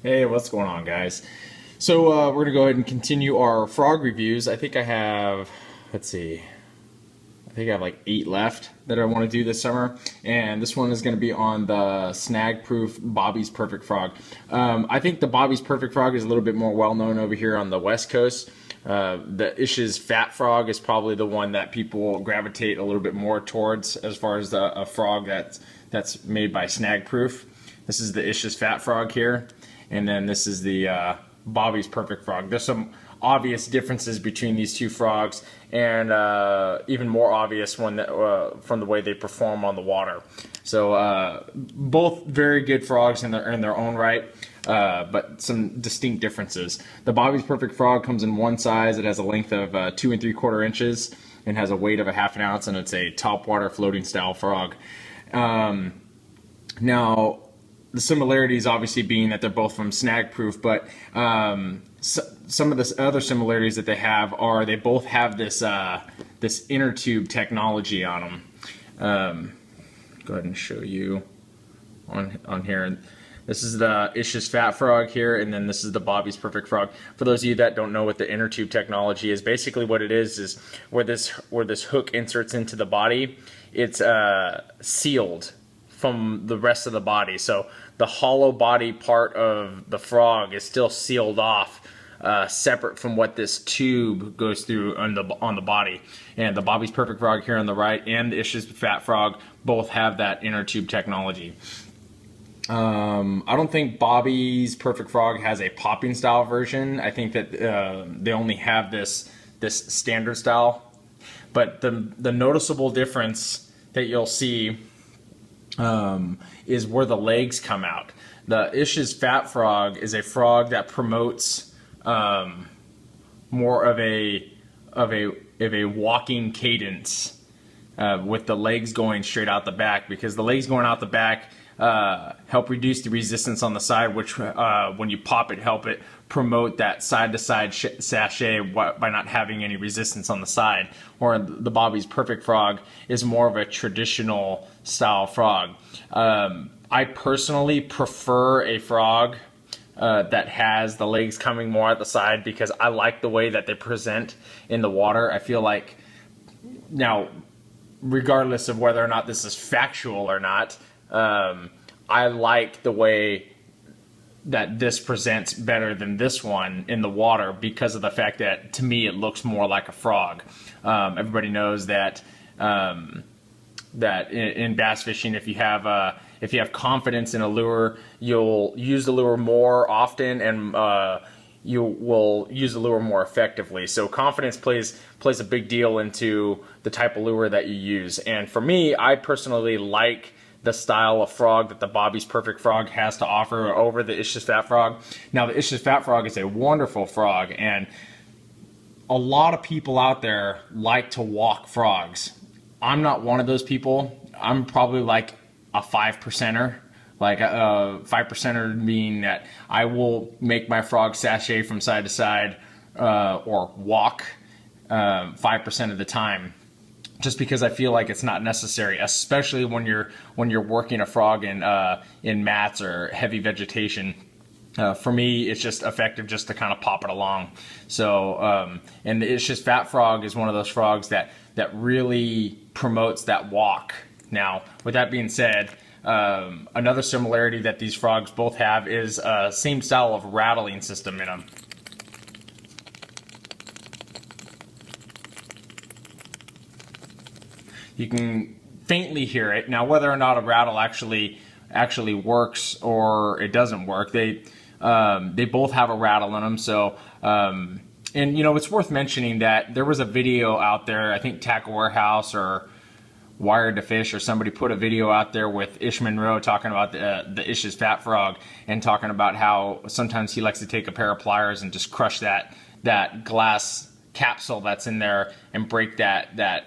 Hey, what's going on, guys? So we're gonna go ahead and continue our frog reviews. I think I have, let's see, I think I have like 8 left that I want to do this summer, and this one is going to be on the snag-proof Bobby's Perfect Frog. I think the Bobby's Perfect Frog is a little bit more well-known over here on the West Coast. The Ish's Fat Frog is probably the one that people gravitate a little bit more towards as far as a frog that's made by snag proof. This is the Ish's Fat Frog here, and then this is the Bobby's Perfect Frog. There's some obvious differences between these two frogs, and even more obvious one from the way they perform on the water. So both very good frogs in their own right, but some distinct differences. The Bobby's Perfect Frog comes in one size. It has a length of 2 3/4 inches and has a weight of a ½ ounce, and it's a topwater floating style frog. Now, the similarities obviously being that they're both from snag proof, but some of the other similarities that they have are they both have this this inner tube technology on them. Go ahead and show you on here. This is the Ish's Fat Frog here, and then this is the Bobby's Perfect Frog. For those of you that don't know what the inner tube technology is, basically what it is where this hook inserts into the body, it's sealed from the rest of the body. So the hollow body part of the frog is still sealed off, separate from what this tube goes through on the body. And the Bobby's Perfect Frog here on the right and the Ish's Fat Frog both have that inner tube technology. I don't think Bobby's Perfect Frog has a popping style version. I think that they only have this standard style. But the noticeable difference that you'll see is where the legs come out. The Ish's Fat Frog is a frog that promotes more of a walking cadence with the legs going straight out the back, because the legs going out the back help reduce the resistance on the side, which when you pop it, help it promote that side-to-side sachet by not having any resistance on the side. Or the Bobby's Perfect Frog is more of a traditional style frog. I personally prefer a frog that has the legs coming more at the side, because I like the way that they present in the water. I feel like, now, regardless of whether or not this is factual or not, I like the way that this presents better than this one in the water, because of the fact that, to me, it looks more like a frog. Everybody knows that that in bass fishing, if you have confidence in a lure, you'll use the lure more often, and you will use the lure more effectively. So confidence plays a big deal into the type of lure that you use. And for me, I personally like the style of frog that the Bobby's Perfect Frog has to offer over the Ish's Fat Frog. Now, the Ish's Fat Frog is a wonderful frog, and a lot of people out there like to walk frogs. I'm not one of those people. I'm probably like a 5%er. Like a 5%er meaning that I will make my frog sashay from side to side or walk 5% of the time, just because I feel like it's not necessary, especially when you're working a frog in mats or heavy vegetation. For me, it's just effective just to kind of pop it along. So, and the Ish's Fat Frog is one of those frogs that really promotes that walk. Now, with that being said, another similarity that these frogs both have is same style of rattling system in them. You can faintly hear it. Now, whether or not a rattle actually works or it doesn't work, they both have a rattle in them. So, and you know, it's worth mentioning that there was a video out there. I think Tackle Warehouse or Wired to Fish or somebody put a video out there with Ish Monroe talking about the Ish's Fat Frog, and talking about how sometimes he likes to take a pair of pliers and just crush that glass capsule that's in there and break that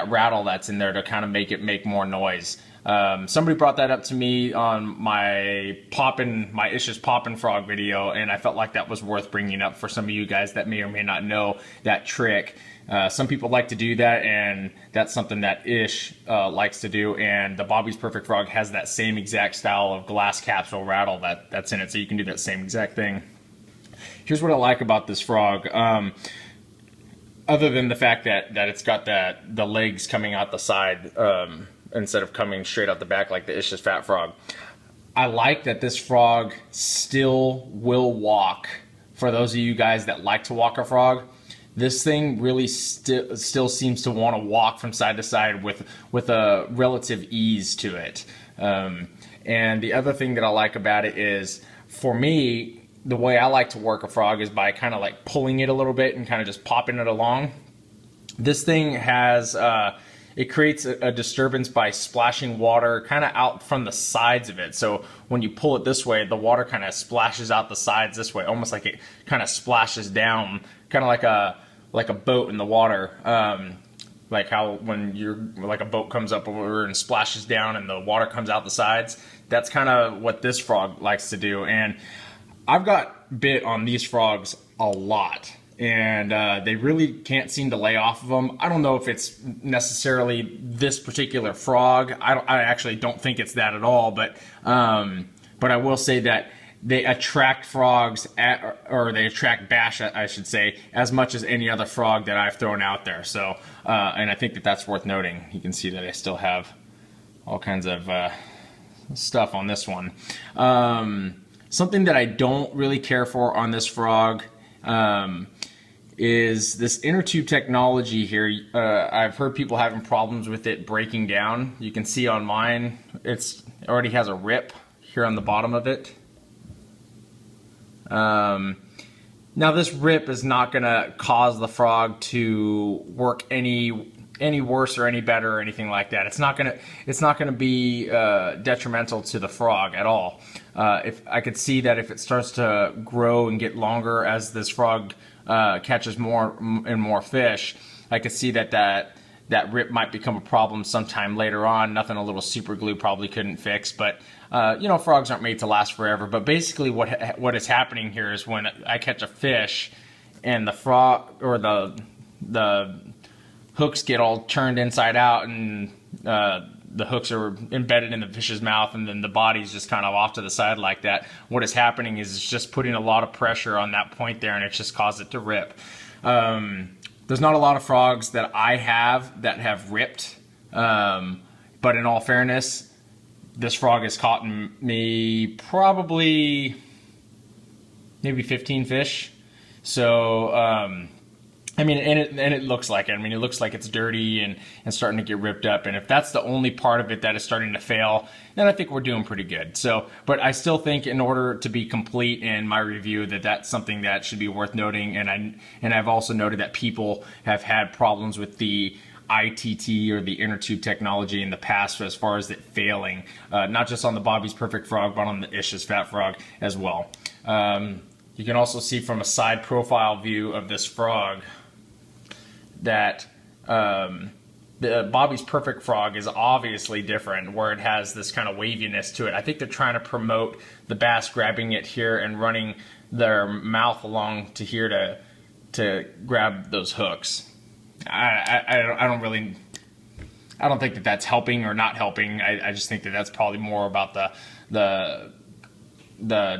rattle that's in there to kind of make it make more noise. Somebody brought that up to me on my Ish's Poppin' Frog video, and I felt like that was worth bringing up for some of you guys that may or may not know that trick. Some people like to do that, and that's something that Ish likes to do, and the Bobby's Perfect Frog has that same exact style of glass capsule rattle that's in it, so you can do that same exact thing. Here's what I like about this frog. Other than the fact that it's got the legs coming out the side instead of coming straight out the back like the Ish's Fat Frog. I like that this frog still will walk. For those of you guys that like to walk a frog, this thing really still seems to want to walk from side to side with a relative ease to it. And the other thing that I like about it is, for me, the way I like to work a frog is by kind of like pulling it a little bit and kind of just popping it along. This thing has, it creates a disturbance by splashing water kind of out from the sides of it. So when you pull it this way, the water kind of splashes out the sides this way, almost like it kind of splashes down, kind of like a boat in the water. Like how when like a boat comes up over and splashes down and the water comes out the sides. That's kind of what this frog likes to do. And I've got bit on these frogs a lot, and they really can't seem to lay off of them. I don't know if it's necessarily this particular frog. I actually don't think it's that at all, but I will say that they attract frogs, or they attract bass, I should say, as much as any other frog that I've thrown out there. So, and I think that that's worth noting. You can see that I still have all kinds of stuff on this one. Something that I don't really care for on this frog is this inner tube technology here. I've heard people having problems with it breaking down. You can see on mine, it already has a rip here on the bottom of it. Now this rip is not going to cause the frog to work any worse or any better or anything like that. It's not gonna be detrimental to the frog at all. If I could see that if it starts to grow and get longer as this frog catches more and more fish, I could see that rip might become a problem sometime later on. Nothing a little super glue probably couldn't fix, but you know, frogs aren't made to last forever. But basically what is happening here is when I catch a fish and the frog or the hooks get all turned inside out, and the hooks are embedded in the fish's mouth, and then the body's just kind of off to the side like that. What is happening is it's just putting a lot of pressure on that point there, and it just caused it to rip. There's not a lot of frogs that I have that have ripped, but in all fairness, this frog has caught me probably maybe 15 fish. So I mean, and it looks like it. I mean, it looks like it's dirty and starting to get ripped up. And if that's the only part of it that is starting to fail, then I think we're doing pretty good. So, but I still think in order to be complete in my review, that's something that should be worth noting. And I've also noted that people have had problems with the ITT or the inner tube technology in the past as far as it failing, not just on the Bobby's Perfect Frog, but on the Ish's Fat Frog as well. You can also see from a side profile view of this frog that the Bobby's Perfect Frog is obviously different, where it has this kind of waviness to it. I think they're trying to promote the bass grabbing it here and running their mouth along to here to grab those hooks. I don't think that that's helping or not helping. I just think that that's probably more about the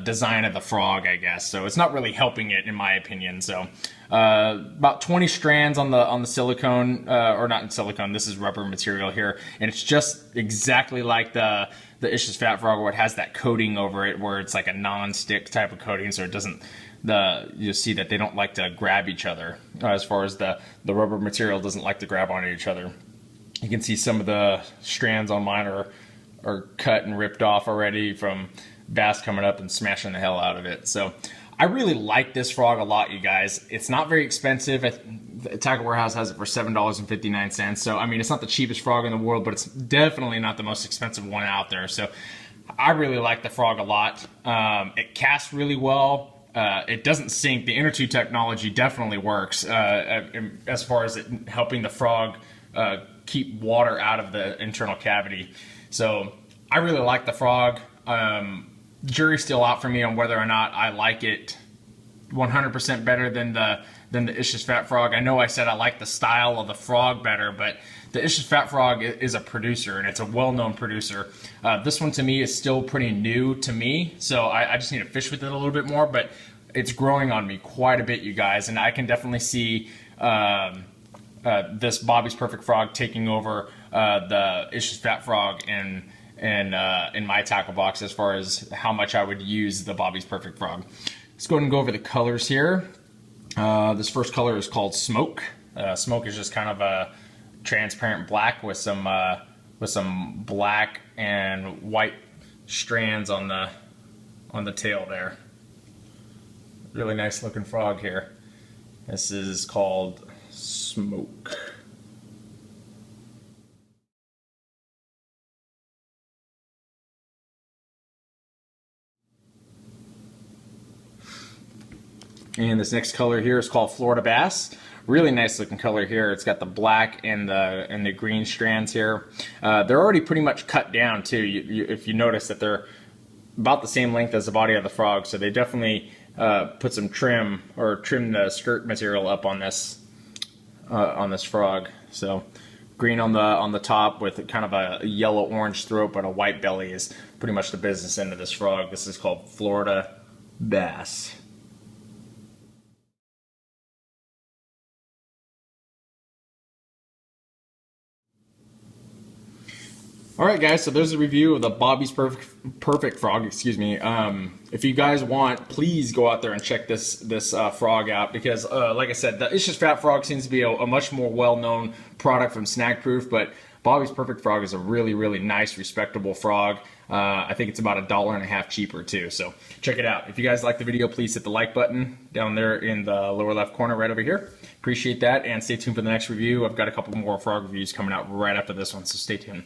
design of the frog, I guess. So it's not really helping it, in my opinion. So about 20 strands on the silicone, or not in silicone, this is rubber material here, and it's just exactly like the Ish's Fat Frog, where it has that coating over it, where it's like a non-stick type of coating, so it doesn't, you'll see that they don't like to grab each other, as far as the rubber material doesn't like to grab onto each other. You can see some of the strands on mine are cut and ripped off already from bass coming up and smashing the hell out of it. So I really like this frog a lot, you guys. It's not very expensive. Tackle Warehouse has it for $7.59. So I mean, it's not the cheapest frog in the world, but it's definitely not the most expensive one out there. So I really like the frog a lot. It casts really well. It doesn't sink. The inner tube technology definitely works as far as it helping the frog keep water out of the internal cavity. So I really like the frog. Jury's still out for me on whether or not I like it 100% better than the Ish's Fat Frog. I know I said I like the style of the frog better, but the Ish's Fat Frog is a producer, and it's a well-known producer. This one to me is still pretty new to me, so I just need to fish with it a little bit more, but it's growing on me quite a bit, you guys, and I can definitely see this Bobby's Perfect Frog taking over the Ish's Fat Frog in my tackle box as far as how much I would use the Bobby's Perfect Frog. Let's go ahead and go over the colors here. This first color is called Smoke. Smoke is just kind of a transparent black with some black and white strands on the tail there. Really nice looking frog here. This is called Smoke. And this next color here is called Florida Bass. Really nice looking color here. It's got the black and the green strands here. They're already pretty much cut down too. If you notice that they're about the same length as the body of the frog, so they definitely put some trim the skirt material up on this frog. So green on the top with kind of a yellow orange throat, but a white belly is pretty much the business end of this frog. This is called Florida Bass. All right, guys, so there's a review of the Bobby's Perfect Frog, excuse me. If you guys want, please go out there and check this frog out because, like I said, the Ish's Fat Frog seems to be a much more well-known product from Snag Proof, but Bobby's Perfect Frog is a really, really nice, respectable frog. I think it's about $1.50 cheaper, too, so check it out. If you guys like the video, please hit the like button down there in the lower left corner right over here. Appreciate that, and stay tuned for the next review. I've got a couple more frog reviews coming out right after this one, so stay tuned.